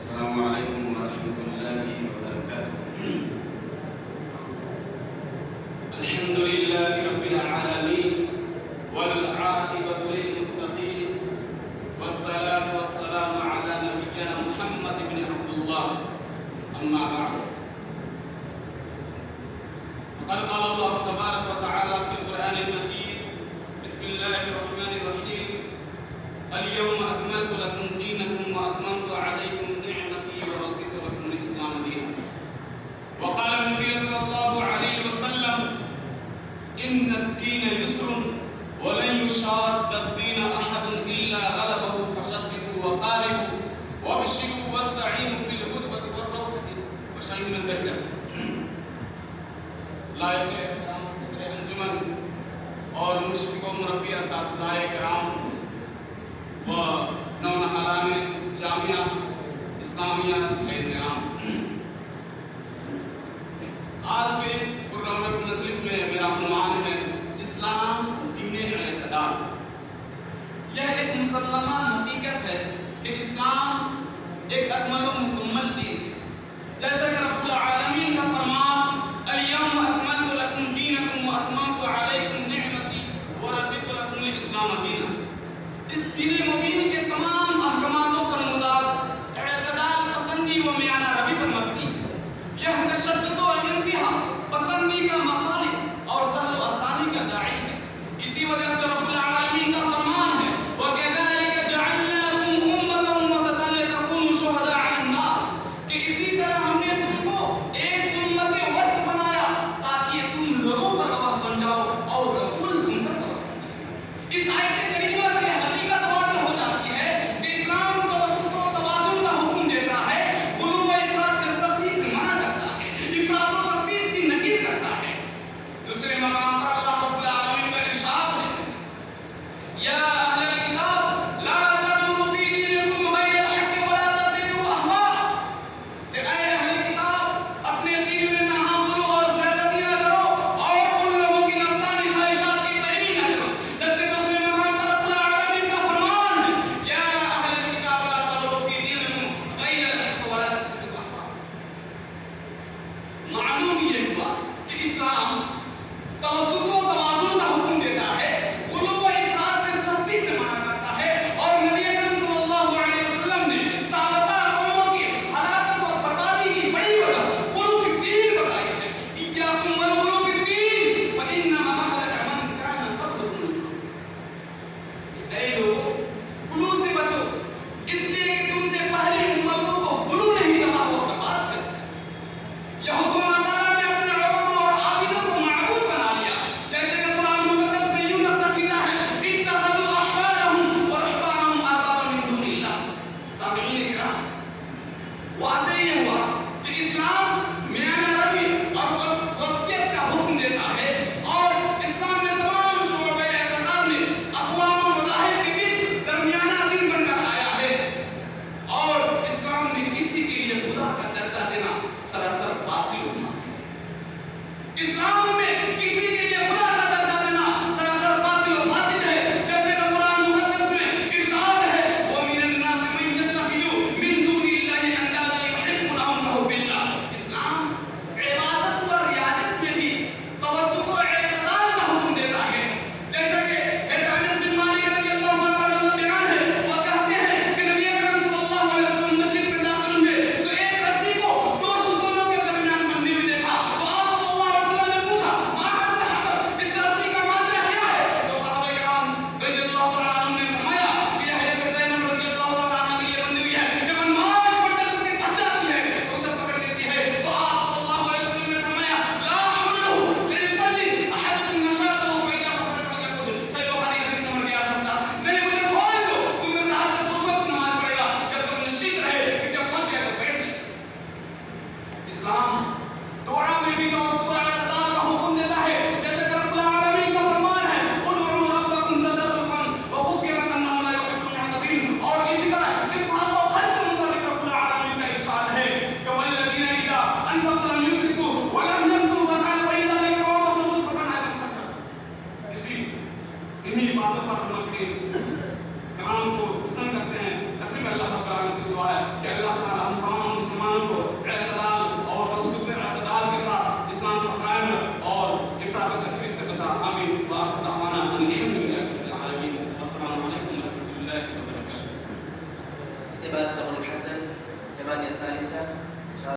السلام عليكم ورحمة الله وبركاته. الحمد لله رب العالمين والعاقبة للمتقين والصلاة والسلام على نبينا محمد بن عبد الله. أما بعد، فقد قال الله تبارك وتعالى في القرآن المجيد: بسم الله الرحمن الرحيم. اليوم أكملت لكم دينكم وأتممت عليكم نعمتي ورضيت لكم الإسلام دينا. وقال النبي صلى الله عليه وسلم: إن الدين يسر ولن يشاد الدين أحد إلا غلبه فشددوا وقاربوا وابشروا واستعينوا بالهدوة والصوت وشيء من ذلك. لائق احترام صدر انجمن اور مشفق و مربی اساتذہ کرام و نونہالان جامعہ اسلامیہ فیض عام، آج کے اس پررونق مجلس میں میرا عنوان ہے اسلام دین اعتدال۔ یہ ایک مسلمہ حقیقت ہے کہ اسلام ایک اکمل و مکمل دین ہے، جیسا کہ رب العالمین کا فرمان اليوم اکملت لکم دینکم واتممت علیکم نعمتی ورضیت لکم الاسلام دینا۔ اس دین مبین کے تمام احکاماتوں پر مدار اعتدال پسندی و میانہ روی پر مبنی ہے۔ یہ تشدد و انتہا پسندی کا مخالف اور سہل و آسانی کا داعی ہے۔ اسی وجہ سے رب العالمین کا فرمان ہے وَكَذَلِكَ جَعَلْنَاكُمْ أُمَّةً وَسَطًا لِتَكُونُوا شُهَدَاءَ عَلَى النَّاسِ، کہ اسی طرح ہم نے تم کو اس کے بعد قبر الحسن، جماعت ثالثہ،